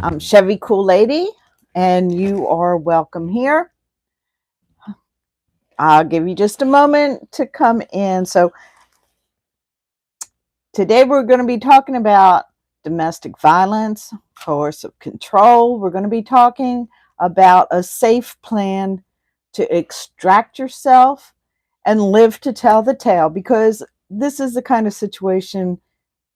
I'm Chevy Cool Lady, and you are welcome here. I'll give you just a moment to come in. So, today we're going to be talking about domestic violence, coercive control. We're going to be talking about a safe plan to extract yourself and live to tell the tale, because this is the kind of situation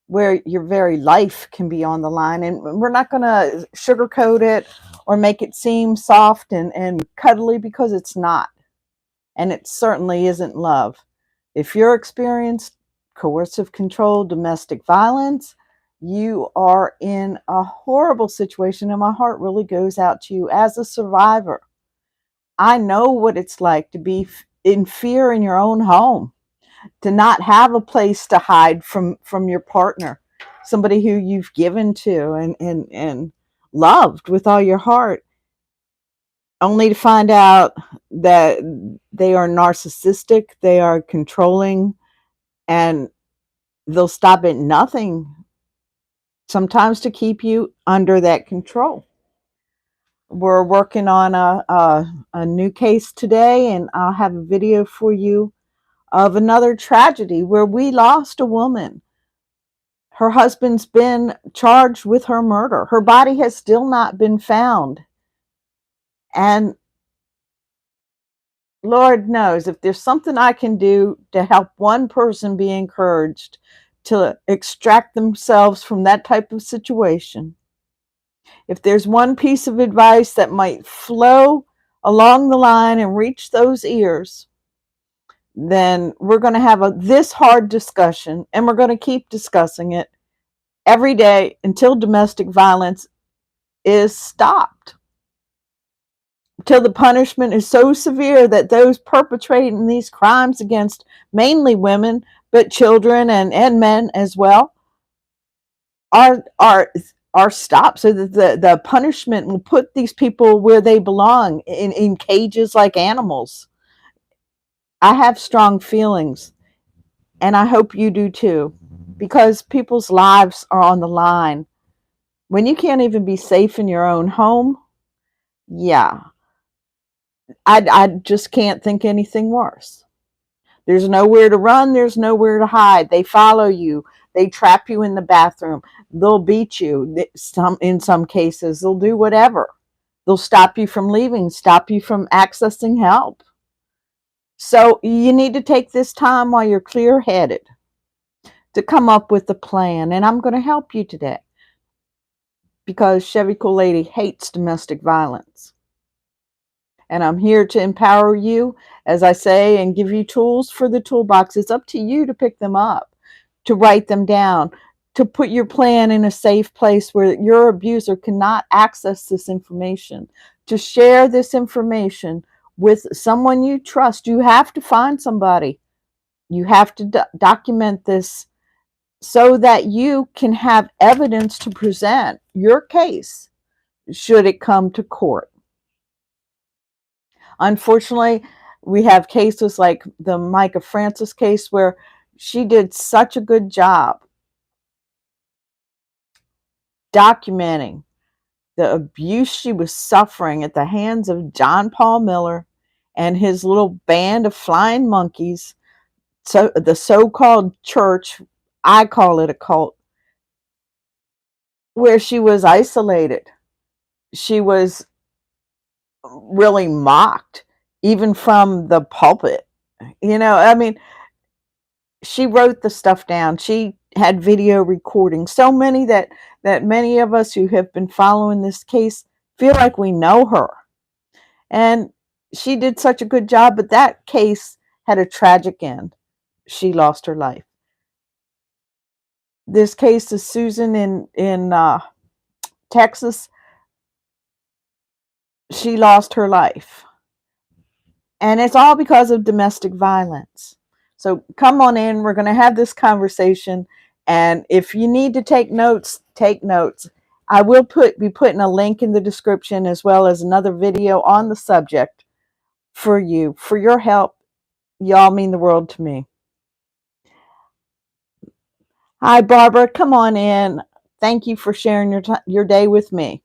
where your very life can be on the line. And we're not going to sugarcoat it or make it seem soft and cuddly, because it's not. And it certainly isn't love. If you're experienced coercive control, domestic violence, you are in a horrible situation. And my heart really goes out to you as a survivor. I know what it's like to be in fear in your own home, to not have a place to hide from your partner, somebody who you've given to and loved with all your heart, only to find out that they are narcissistic, they are controlling, and they'll stop at nothing sometimes to keep you under that control. We're working on a new case today, and I'll have a video for you of another tragedy where we lost a woman. Her husband's been charged with her murder. Her body has still not been found. And Lord knows, if there's something I can do to help one person be encouraged to extract themselves from that type of situation, if there's one piece of advice that might flow along the line and reach those ears, then we're going to have this hard discussion, and we're going to keep discussing it every day until domestic violence is stopped, till the punishment is so severe that those perpetrating these crimes against mainly women, but children and men as well, are stopped, so that the punishment will put these people where they belong, in cages like animals. I have strong feelings, and I hope you do too, because people's lives are on the line. When you can't even be safe in your own home, yeah, I just can't think anything worse. There's nowhere to run. There's nowhere to hide. They follow you. They trap you in the bathroom. They'll beat you. In some cases, they'll do whatever. They'll stop you from leaving, stop you from accessing help. So you need to take this time while you're clear-headed to come up with a plan. And I'm going to help you today, because Chevy Cool Lady hates domestic violence. And I'm here to empower you, as I say, and give you tools for the toolbox. It's up to you to pick them up, to write them down, to put your plan in a safe place where your abuser cannot access this information, to share this information with someone you trust. You have to find somebody. You have to document this so that you can have evidence to present your case should it come to court. Unfortunately, we have cases like the Micah Francis case, where she did such a good job documenting the abuse she was suffering at the hands of John Paul Miller and his little band of flying monkeys. So the so-called church, I call it a cult, where she was isolated. She was really mocked, even from the pulpit. I mean, she wrote the stuff down. She had video recordings, so many that many of us who have been following this case feel like we know her. And she did such a good job, but that case had a tragic end. She lost her life. This case is Susan in Texas. She lost her life. And it's all because of domestic violence. So come on in. We're going to have this conversation. And if you need to take notes, take notes. I will be putting a link in the description, as well as another video on the subject for you, for your help. Y'all mean the world to me. Hi, Barbara. Come on in. Thank you for sharing your day with me.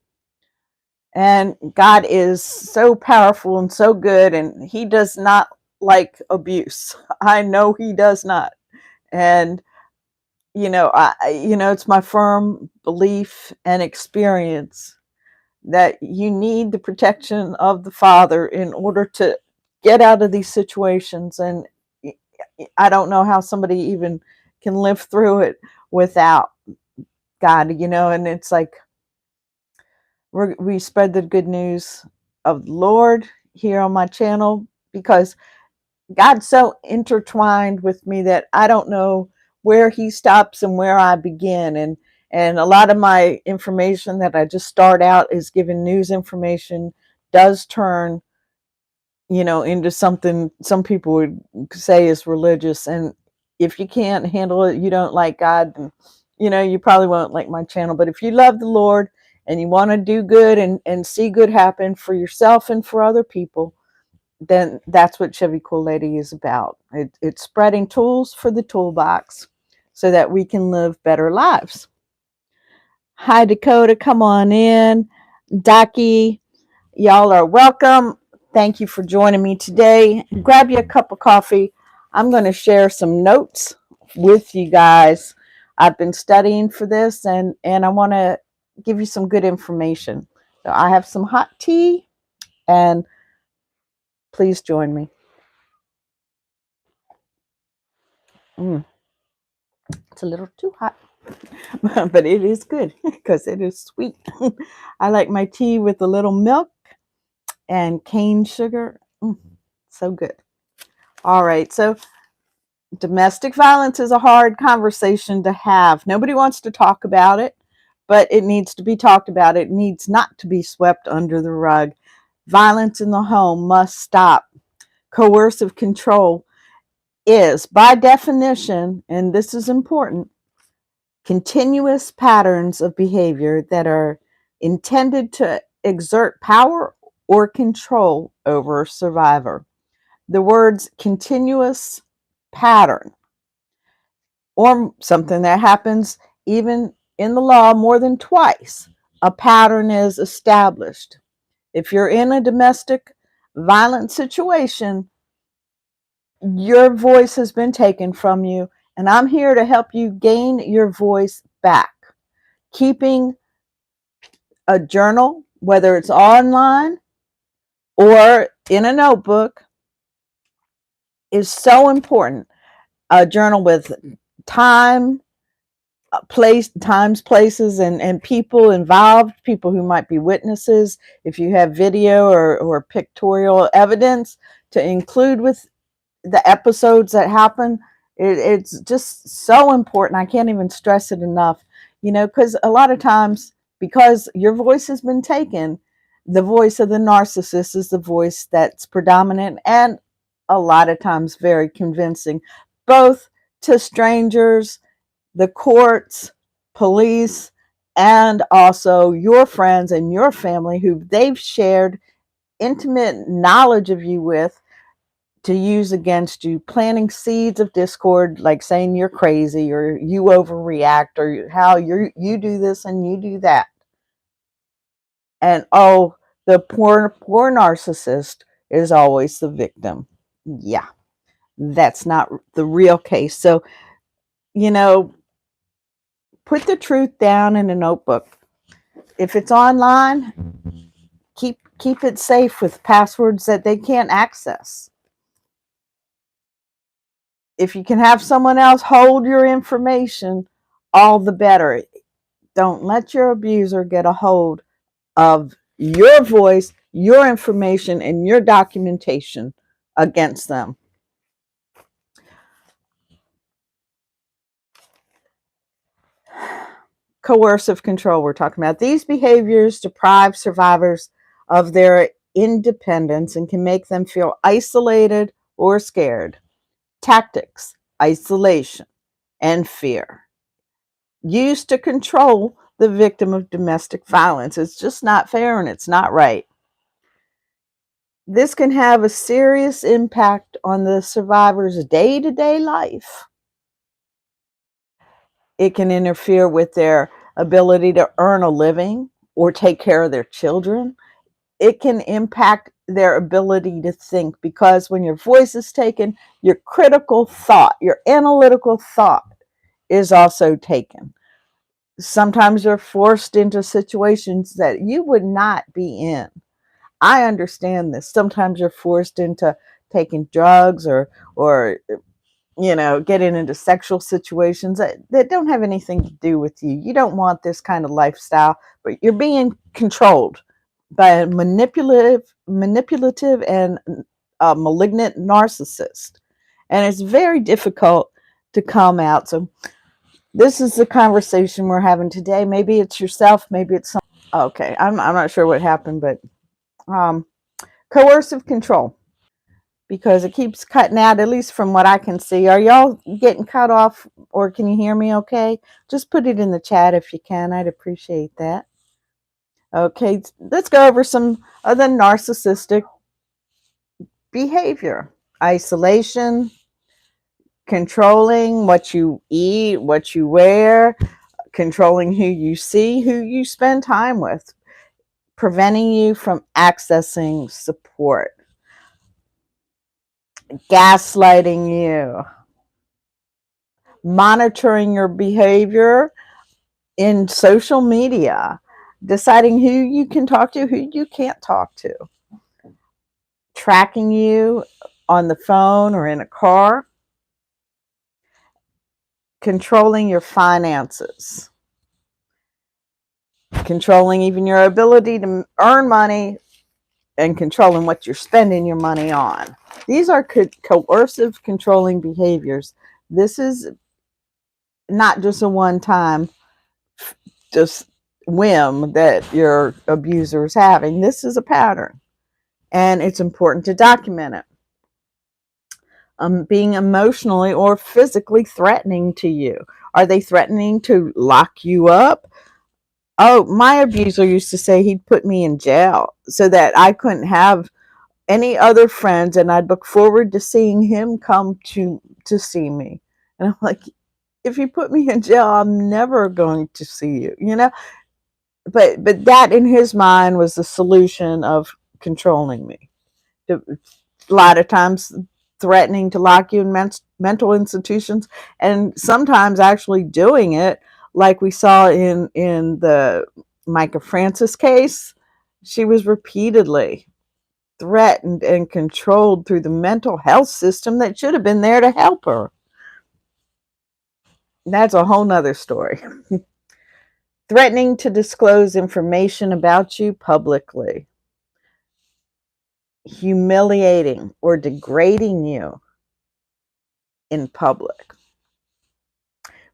And God is so powerful and so good, and he does not like abuse. I know he does not. And it's my firm belief and experience that you need the protection of the Father in order to get out of these situations. And I don't know how somebody even can live through it without God, and it's like we spread the good news of the Lord here on my channel because God's so intertwined with me that I don't know where he stops and where I begin. And a lot of my information that I just start out is given news information does turn, into something some people would say is religious. And if you can't handle it, you don't like God, then, you probably won't like my channel. But if you love the Lord and you want to do good and see good happen for yourself and for other people, then that's what Chevy Cool Lady is about. It's spreading tools for the toolbox so that we can live better lives. Hi, Dakota. Come on in. Daki, y'all are welcome. Thank you for joining me today. Grab you a cup of coffee. I'm going to share some notes with you guys. I've been studying for this, and I want to give you some good information. So I have some hot tea, and please join me. It's a little too hot, but it is good because it is sweet. I like my tea with a little milk and cane sugar. So good. All right. So domestic violence is a hard conversation to have. Nobody wants to talk about it, but it needs to be talked about. It needs not to be swept under the rug. Violence in the home must stop. Coercive control is, by definition, and this is important, continuous patterns of behavior that are intended to exert power or control over a survivor. The words continuous pattern, or something that happens even in the law more than twice, a pattern is established. If you're in a domestic violence situation, your voice has been taken from you, and I'm here to help you gain your voice back. Keeping a journal, whether it's online or in a notebook, is so important. A journal with time, times, places, and people involved, people who might be witnesses. If you have video or pictorial evidence to include with the episodes that happen, it's just so important. I can't even stress it enough, because a lot of times, because your voice has been taken, the voice of the narcissist is the voice that's predominant and a lot of times very convincing, both to strangers, the courts, police, and also your friends and your family who they've shared intimate knowledge of you with, to use against you, planting seeds of discord, like saying you're crazy or you overreact or how you do this and you do that. And the poor narcissist is always the victim. Yeah, that's not the real case. So, put the truth down in a notebook. If it's online, keep it safe with passwords that they can't access. If you can have someone else hold your information, all the better. Don't let your abuser get a hold of your voice, your information, and your documentation against them. Coercive control, we're talking about. These behaviors deprive survivors of their independence and can make them feel isolated or scared. Tactics: isolation and fear, used to control the victim of domestic violence. It's just not fair and it's not right. This can have a serious impact on the survivor's day-to-day life. It can interfere with their ability to earn a living or take care of their children, it can impact their ability to think, because when your voice is taken, your critical thought, your analytical thought is also taken. Sometimes you're forced into situations that you would not be in. I understand this. Sometimes you're forced into taking drugs, or getting into sexual situations that don't have anything to do with you. You don't want this kind of lifestyle, but you're being controlled by a manipulative and malignant narcissist. And it's very difficult to come out. So this is the conversation we're having today. Maybe it's yourself, maybe it's some. Okay, I'm not sure what happened, but um, coercive control, because it keeps cutting out, at least from what I can see. Are y'all getting cut off, or can you hear me okay? Just put it in the chat if you can. I'd appreciate that. Okay, let's go over some of the narcissistic behavior. Isolation, controlling what you eat, what you wear, controlling who you see, who you spend time with, preventing you from accessing support, gaslighting you, monitoring your behavior in social media, deciding who you can talk to, who you can't talk to, tracking you on the phone or in a car, controlling your finances, controlling even your ability to earn money, and controlling what you're spending your money on. These are coercive, controlling behaviors. This is not just a one-time just whim that your abuser is having. This is a pattern, and it's important to document it. Being emotionally or physically threatening to you. Are they threatening to lock you up? Oh, my abuser used to say he'd put me in jail so that I couldn't have any other friends, and I'd look forward to seeing him come to see me. And I'm like, if you put me in jail, I'm never going to see you, But that in his mind was the solution of controlling me. A lot of times threatening to lock you in mental institutions, and sometimes actually doing it, like we saw in the Micah Francis case. She was repeatedly threatened and controlled through the mental health system that should have been there to help her. That's a whole nother story. Threatening to disclose information about you publicly, humiliating or degrading you in public,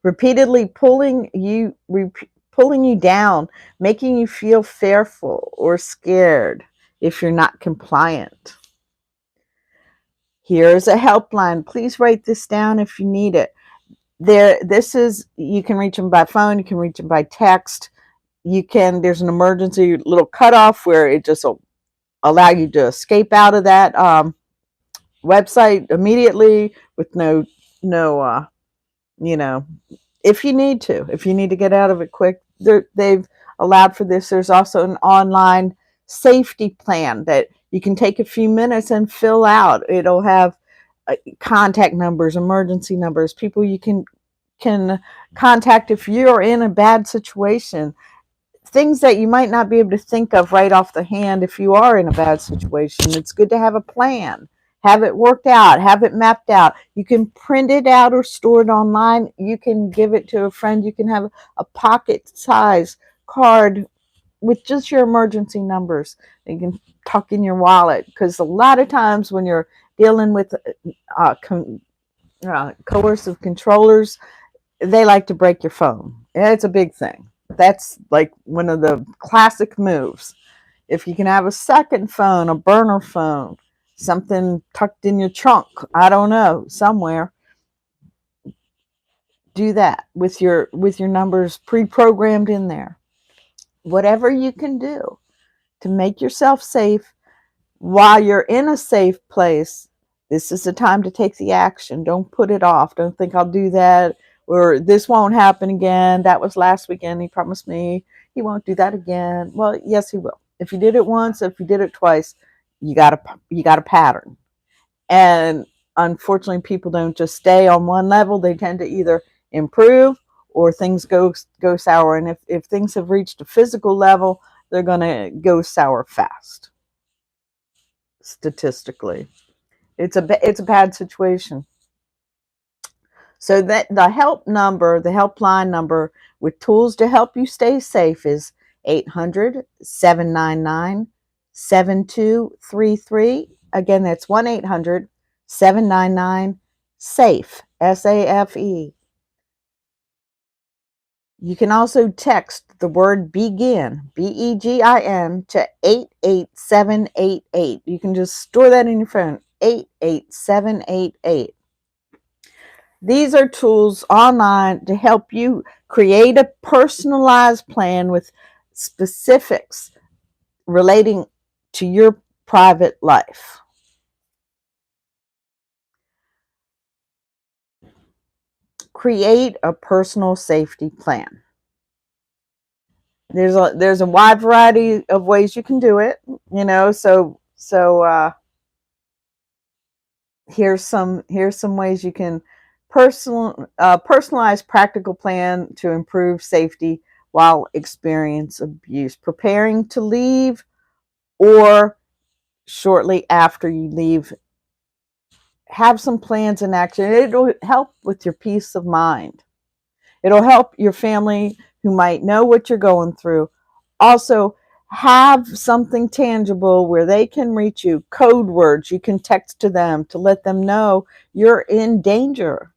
repeatedly pulling you down, making you feel fearful or scared if you're not compliant. Here's a helpline. Please write this down if you need it. You can reach them by phone, you can reach them by text. There's an emergency little cutoff where it just will allow you to escape out of that website immediately with no if you need to get out of it quick. They've allowed for this. There's also an online safety plan that you can take a few minutes and fill out. It'll have contact numbers, emergency numbers, people you can contact if you're in a bad situation, things that you might not be able to think of right off the hand if you are in a bad situation. It's good to have a plan, have it worked out, have it mapped out. You can print it out or store it online. You can give it to a friend. You can have a pocket size card with just your emergency numbers. You can tuck in your wallet, because a lot of times when you're dealing with coercive controllers, they like to break your phone. It's a big thing. That's like one of the classic moves. If you can have a second phone, a burner phone, something tucked in your trunk, I don't know, somewhere, do that with your numbers pre-programmed in there. Whatever you can do to make yourself safe while you're in a safe place, this is the time to take the action. Don't put it off. Don't think I'll do that, or this won't happen again. That was last weekend. He promised me. he won't do that again. Well, yes, he will. If you did it once, if you did it twice, you got a pattern. And unfortunately, people don't just stay on one level. They tend to either improve or things go sour. And if things have reached a physical level, they're going to go sour fast. Statistically, it's a bad situation. So that the helpline number with tools to help you stay safe is 800-799-7233. Again, that's 1-800-799-SAFE, SAFE. You can also text the word begin, BEGIN, to 88788. You can just store that in your phone, 88788. These are tools online to help you create a personalized plan with specifics relating to your private life. Create a personal safety plan. There's a wide variety of ways you can do it, here's some ways you can personalize practical plan to improve safety while experience abuse. Preparing to leave or shortly after you leave, have some plans in action. It'll help with your peace of mind. It'll help your family who might know what you're going through. Also, have something tangible where they can reach you. Code words you can text to them to let them know you're in danger.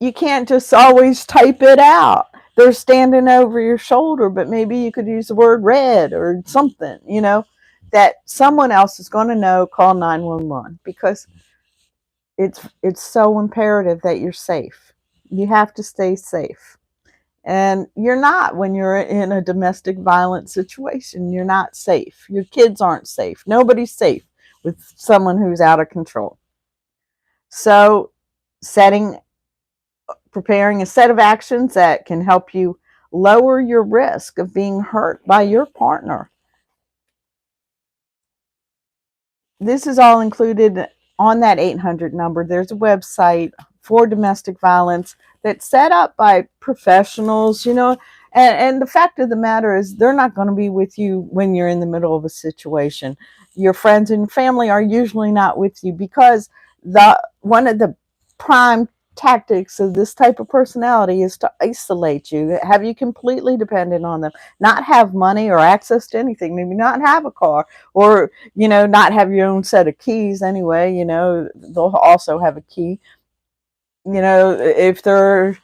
You can't just always type it out. They're standing over your shoulder, but maybe you could use the word red or something, that someone else is going to know. Call 911, because it's so imperative that you're safe. You have to stay safe. And you're not when you're in a domestic violence situation. You're not safe. Your kids aren't safe. Nobody's safe with someone who's out of control. So preparing a set of actions that can help you lower your risk of being hurt by your partner. This is all included on that 800 number. There's a website for domestic violence that's set up by professionals, and the fact of the matter is they're not going to be with you when you're in the middle of a situation. Your friends and family are usually not with you because one of the prime tactics of this type of personality is to isolate you, have you completely dependent on them, not have money or access to anything, maybe not have a car, or not have your own set of keys anyway. They'll also have a key. If they're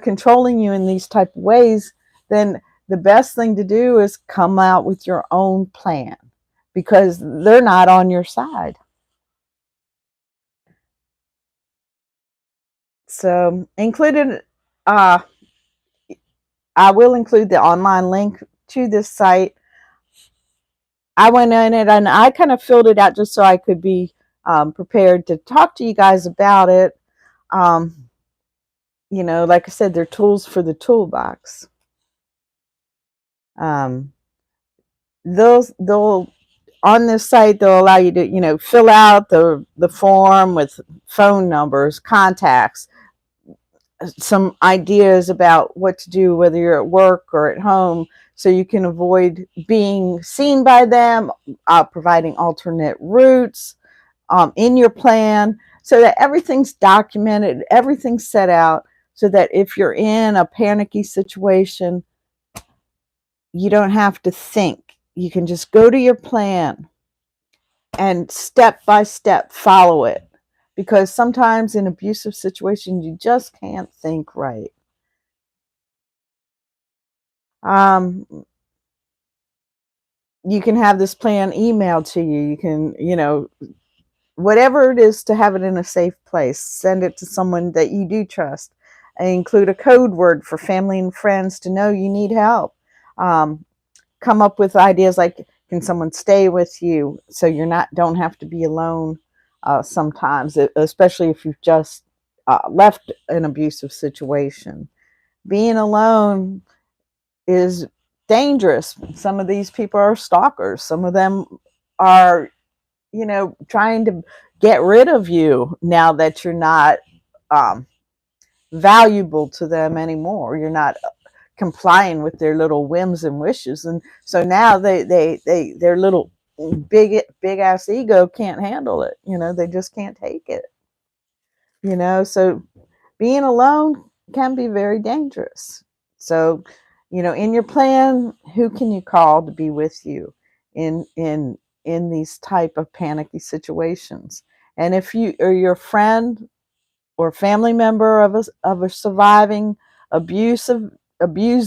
controlling you in these type of ways, then the best thing to do is come out with your own plan, because they're not on your side. So I will include the online link to this site. I went in it and I kind of filled it out just so I could be prepared to talk to you guys about it. Like I said, they're tools for the toolbox. They'll on this site, they'll allow you to, fill out the form with phone numbers, contacts, some ideas about what to do, whether you're at work or at home, so you can avoid being seen by them, providing alternate routes in your plan, so that everything's documented, everything's set out, so that if you're in a panicky situation, you don't have to think. You can just go to your plan and step by step follow it, because sometimes in abusive situations you just can't think right. You can have this plan emailed to you. You can, whatever it is to have it in a safe place, send it to someone that you do trust, and include a code word for family and friends to know you need help. Come up with ideas like, can someone stay with you so you're don't have to be alone sometimes, especially if you've just left an abusive situation. Being alone is dangerous. Some of these people are stalkers. Some of them are, trying to get rid of you now that you're not valuable to them anymore. You're not complying with their little whims and wishes, and so now their little big ass ego can't handle it. They just can't take it. So being alone can be very dangerous. So, in your plan, who can you call to be with you in these type of panicky situations? And if you or your friend or family member of a surviving abuse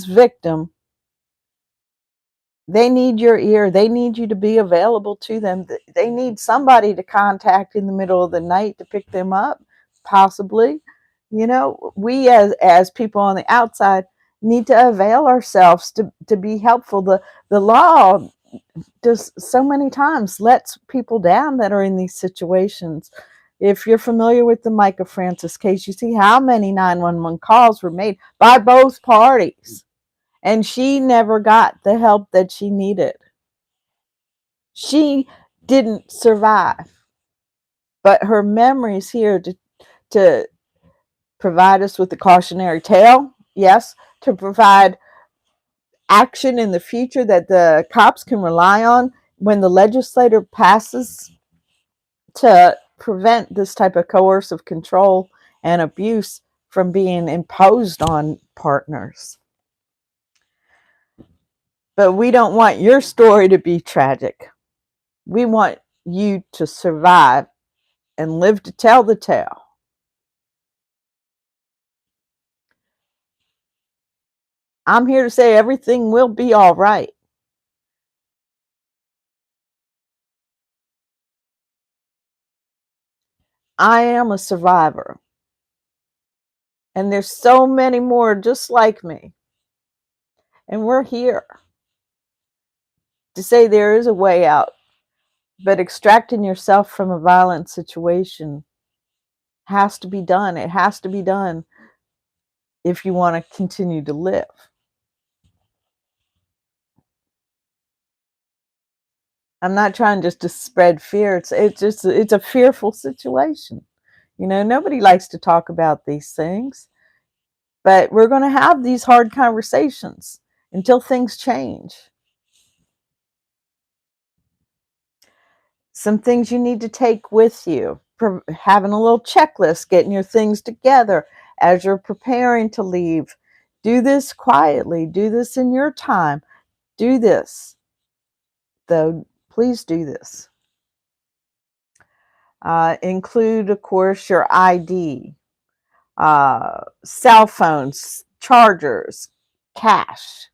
victim, they need your ear. They need you to be available to them. They need somebody to contact in the middle of the night to pick them up, possibly. We as people on the outside need to avail ourselves to be helpful. The law just so many times lets people down that are in these situations. If you're familiar with the Micah Francis case, you see how many 911 calls were made by both parties, and she never got the help that she needed. She didn't survive, but her memories here to provide us with the cautionary tale, yes, to provide action in the future that the cops can rely on when the legislator passes to prevent this type of coercive control and abuse from being imposed on partners. But we don't want your story to be tragic. We want you to survive and live to tell the tale. I'm here to say everything will be all right. I am a survivor. And there's so many more just like me. And we're here to say there is a way out. But extracting yourself from a violent situation has to be done. It has to be done if you want to continue to live. I'm not trying just to spread fear. It's a fearful situation. Nobody likes to talk about these things, but we're going to have these hard conversations until things change. Some things you need to take with you, having a little checklist, getting your things together as you're preparing to leave. Do this quietly. Do this in your time. Do this, though. Please do this. Include, of course, your ID, cell phones, chargers, cash,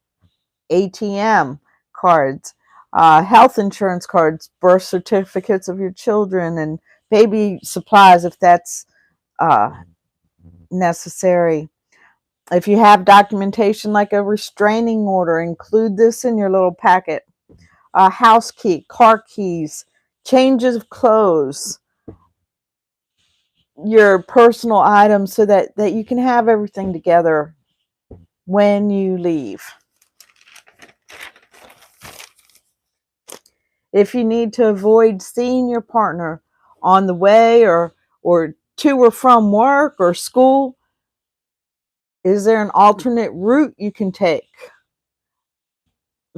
ATM cards, health insurance cards, birth certificates of your children, and baby supplies if that's necessary. If you have documentation like a restraining order, include this in your little packet. House key, car keys, changes of clothes, your personal items so that you can have everything together when you leave. If you need to avoid seeing your partner on the way or to or from work or school, is there an alternate route you can take?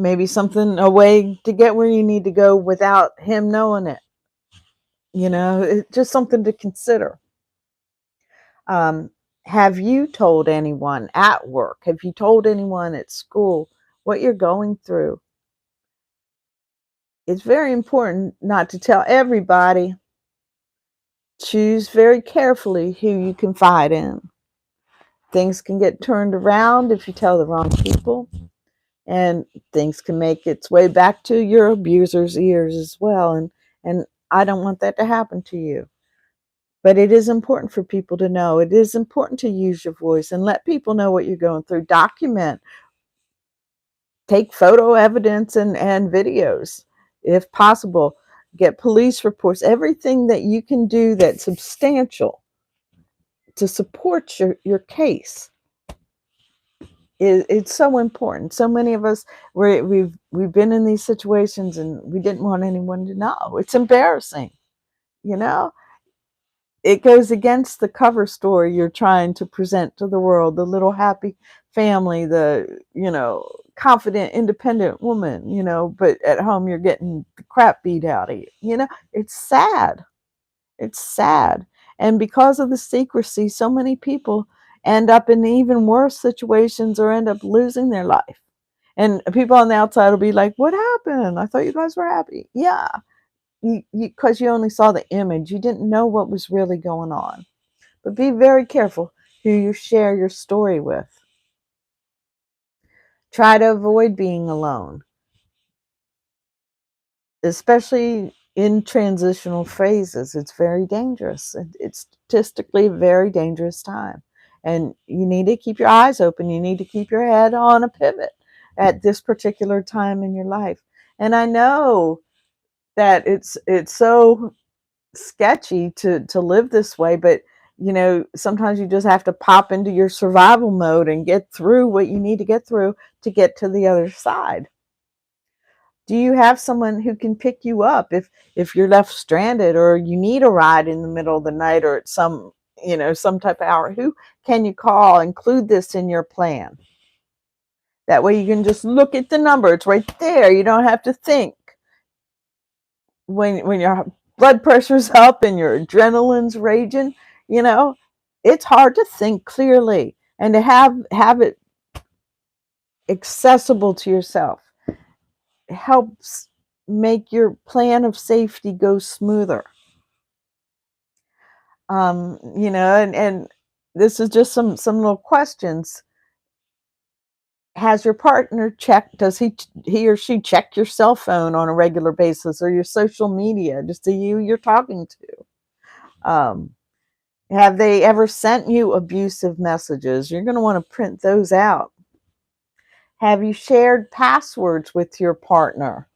Maybe a way to get where you need to go without him knowing it. It's just something to consider. Have you told anyone at work? Have you told anyone at school what you're going through? It's very important not to tell everybody. Choose very carefully who you confide in. Things can get turned around if you tell the wrong people, and things can make its way back to your abuser's ears as well. And I don't want that to happen to you. But it is important for people to know. It is important to use your voice and let people know what you're going through. Document. Take photo evidence and videos if possible. Get police reports. Everything that you can do that's substantial to support your case. It's so important. So many of us, we've been in these situations and we didn't want anyone to know. It's embarrassing, you know. It goes against the cover story you're trying to present to the world, the little happy family, the, confident, independent woman, but at home you're getting the crap beat out of you. It's sad. It's sad. And because of the secrecy, so many people end up in even worse situations or end up losing their life. And people on the outside will be like, "What happened? I thought you guys were happy." Yeah, because you only saw the image. You didn't know what was really going on. But be very careful who you share your story with. Try to avoid being alone, especially in transitional phases. It's very dangerous. It's statistically a very dangerous time. And you need to keep your eyes open. You need to keep your head on a pivot at this particular time in your life. And I know that it's so sketchy to live this way, but sometimes you just have to pop into your survival mode and get through what you need to get through to get to the other side. Do you have someone who can pick you up if you're left stranded, or you need a ride in the middle of the night, or at some type of hour? Who can you call? Include this in your plan. That way you can just look at the number. It's right there. You don't have to think. When your blood pressure's up and your adrenaline's raging, you know, it's hard to think clearly, and to have it accessible to yourself helps make your plan of safety go smoother. And this is just some little questions. Has your partner checked? Does he or she check your cell phone on a regular basis, or your social media to see who you're talking to? Have they ever sent you abusive messages? You're going to want to print those out. Have you shared passwords with your partner?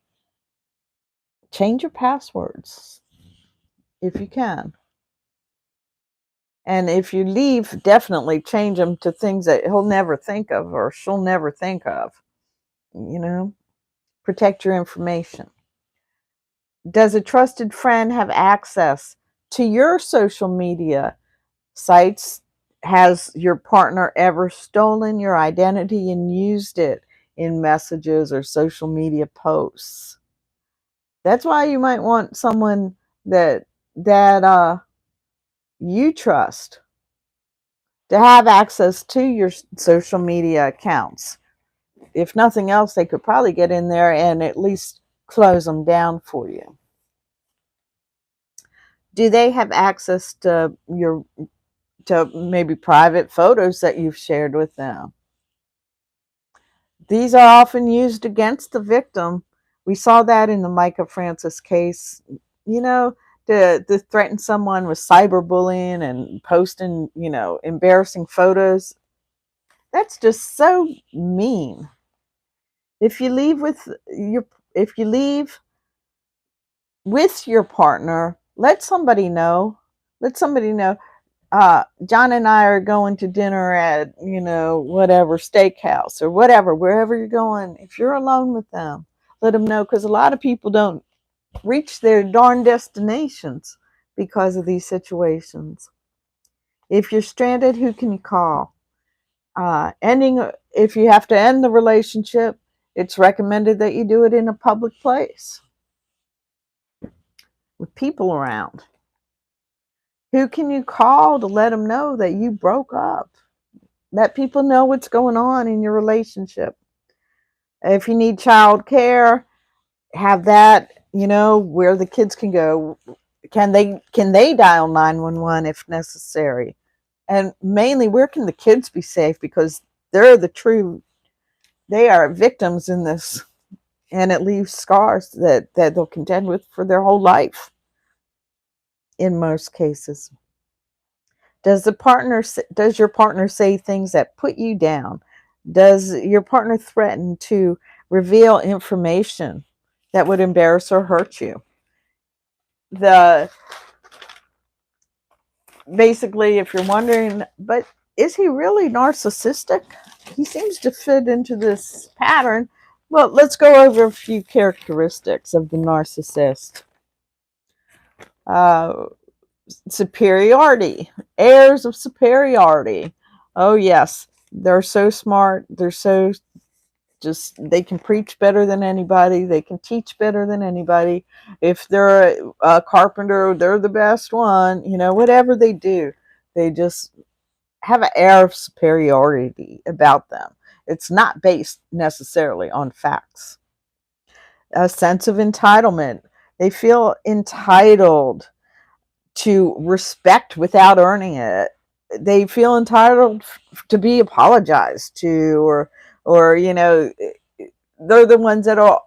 Change your passwords if you can. And if you leave, definitely change them to things that he'll never think of or she'll never think of. Protect your information. Does a trusted friend have access to your social media sites? Has your partner ever stolen your identity and used it in messages or social media posts? That's why you might want someone that you trust to have access to your social media accounts. If nothing else, they could probably get in there and at least close them down for you. Do they have access to maybe private photos that you've shared with them? These are often used against the victim. We saw that in the Micah Francis case, to threaten someone with cyberbullying and posting, embarrassing photos. That's just so mean. If you leave with your partner, let somebody know. Let somebody know. John and I are going to dinner at, whatever steakhouse or whatever, wherever you're going. If you're alone with them, let them know, because a lot of people don't reach their darn destinations because of these situations. If you're stranded, who can you call? If you have to end the relationship, it's recommended that you do it in a public place with people around. Who can you call to let them know that you broke up? Let people know what's going on in your relationship. If you need child care, have that, where the kids can go. Can they dial 911 if necessary? And mainly, where can the kids be safe? Because they are victims in this, and it leaves scars that they'll contend with for their whole life in most cases. Does your partner say things that put you down? Does your partner threaten to reveal information that would embarrass or hurt you? Basically, if you're wondering, but is he really narcissistic? he seems to fit into this pattern. Well, let's go over a few characteristics of the narcissist. Uh, Superiority, airs of superiority. Oh, yes, they're so smart. They're so just, they can preach better than anybody. They can teach better than anybody. If they're a carpenter, they're the best one. You know, whatever they do, they just have an air of superiority about them. It's not based necessarily on facts. A sense of entitlement. They feel entitled to respect without earning it. They feel entitled to be apologized to, or you know, they're the ones that are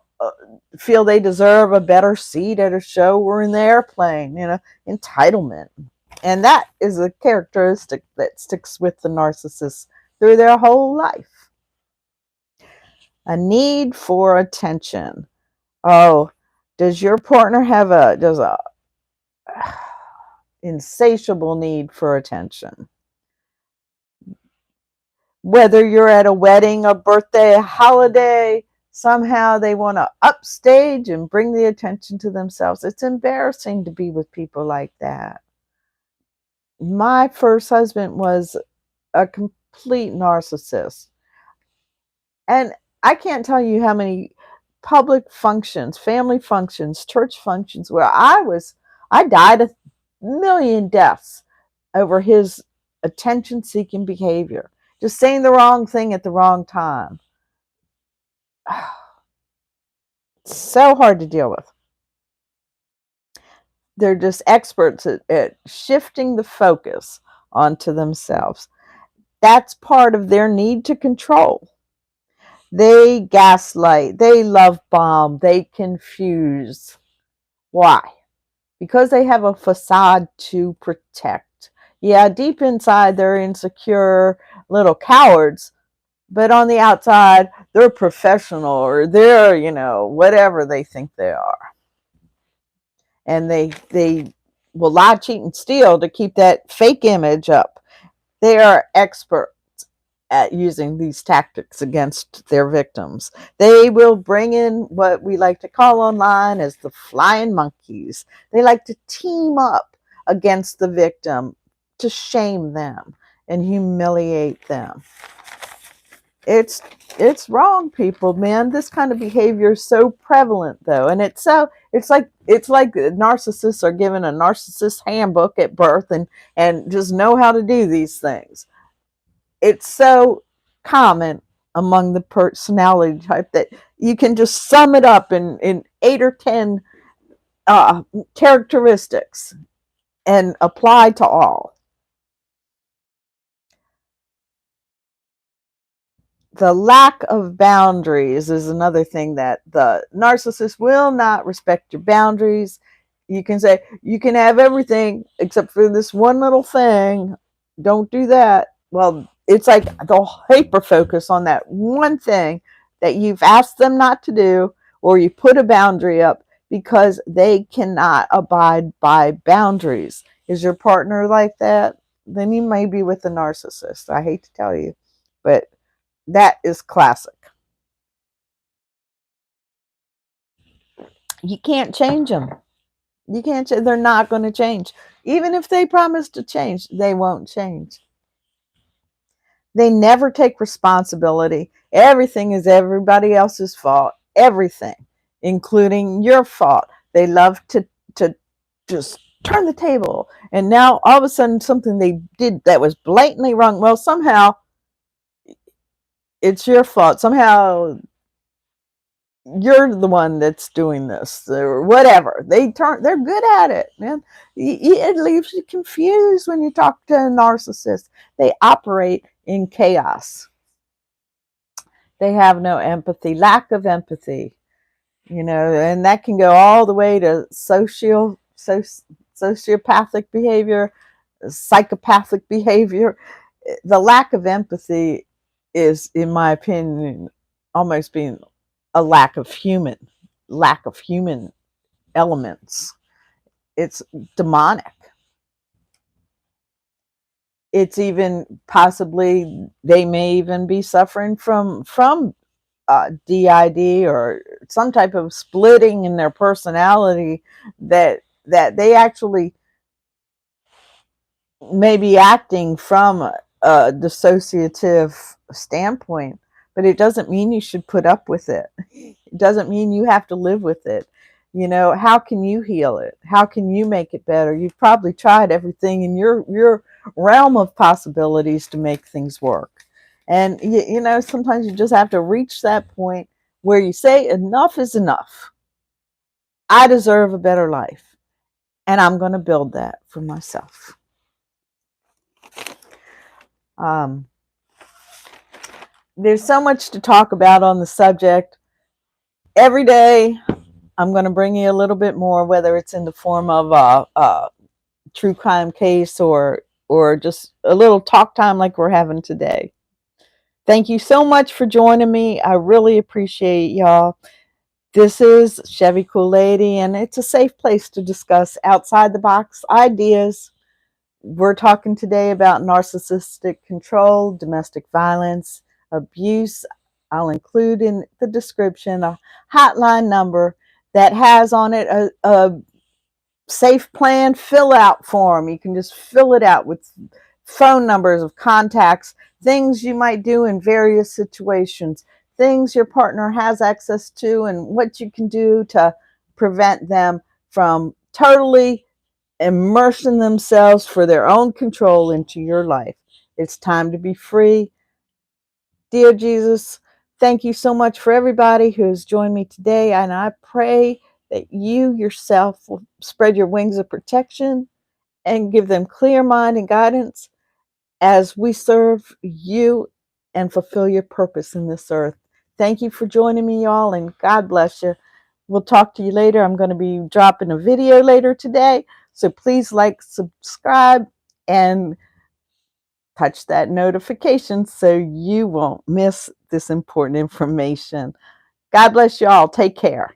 feel they deserve a better seat at a show or in the airplane. You know, entitlement, and that is a characteristic that sticks with the narcissist through their whole life. A need for attention. Oh, does your partner have a insatiable need for attention? Whether you're at a wedding, a birthday, a holiday, somehow they want to upstage and bring the attention to themselves. It's embarrassing to be with people like that. My first husband was a complete narcissist. And I can't tell you how many public functions, family functions, church functions where I died a million deaths over his attention seeking behavior. Just saying the wrong thing at the wrong time. So hard to deal with. They're just experts at shifting the focus onto themselves. That's part of their need to control. They gaslight, they love bomb, they confuse. Why? Because they have a facade to protect. Yeah, deep inside, they're insecure little cowards, but on the outside, they're professional, or they're, you know, whatever they think they are. And they will lie, cheat, and steal to keep that fake image up. They are experts at using these tactics against their victims. They will bring in what we like to call online as the flying monkeys. They like to team up against the victim to shame them and humiliate them. It's wrong, people, man. This kind of behavior is so prevalent, though, and it's like narcissists are given a narcissist handbook at birth and just know how to do these things. It's so common among the personality type that you can just sum it up in 8 or 10 characteristics and apply to all. The lack of boundaries is another thing that the narcissist will not respect your boundaries. You can say, you can have everything except for this one little thing. Don't do that. Well, it's like they'll hyper focus on that one thing that you've asked them not to do, or you put a boundary up because they cannot abide by boundaries. Is your partner like that? Then you may be with a narcissist. I hate to tell you, but that is classic. You can't change them. You can't. They're not going to change. Even if they promise to change, they won't change. They never take responsibility. Everything is everybody else's fault. Everything, including your fault. They love to just turn the table. And now all of a sudden, something they did that was blatantly wrong. Well, somehow it's your fault. Somehow you're the one that's doing this, or whatever. They're good at it, man. It leaves you confused when you talk to a narcissist. They operate in chaos. They have no empathy, lack of empathy, you know, and that can go all the way to sociopathic behavior, psychopathic behavior. The lack of empathy is, in my opinion, almost being a lack of human elements. It's demonic. it's even possibly they may even be suffering from DID or some type of splitting in their personality that they actually may be acting from a dissociative standpoint, but it doesn't mean you should put up with it. It doesn't mean you have to live with it. You know, how can you heal it? How can you make it better? You've probably tried everything in your realm of possibilities to make things work. And you know, sometimes you just have to reach that point where you say enough is enough. I deserve a better life, and I'm going to build that for myself. Um, there's so much to talk about on the subject. Every day, I'm going to bring you a little bit more, whether it's in the form of a true crime case or just a little talk time like we're having today. Thank you so much for joining me. I really appreciate y'all. This is Chevy Cool Lady, and it's a safe place to discuss outside the box ideas. We're talking today about narcissistic control, domestic violence, abuse. I'll include in the description a hotline number that has on it a safe plan fill out form. You can just fill it out with phone numbers of contacts, things you might do in various situations, things your partner has access to, and what you can do to prevent them from totally immersing themselves for their own control into your life. It's time to be free. Dear Jesus, thank you so much for everybody who has joined me today, and I pray that you yourself will spread your wings of protection and give them clear mind and guidance as we serve you and fulfill your purpose in this earth. Thank you for joining me, y'all, and God bless you. We'll talk to you later. I'm going to be dropping a video later today, so please like, subscribe, and touch that notification so you won't miss this important information. God bless you all. Take care.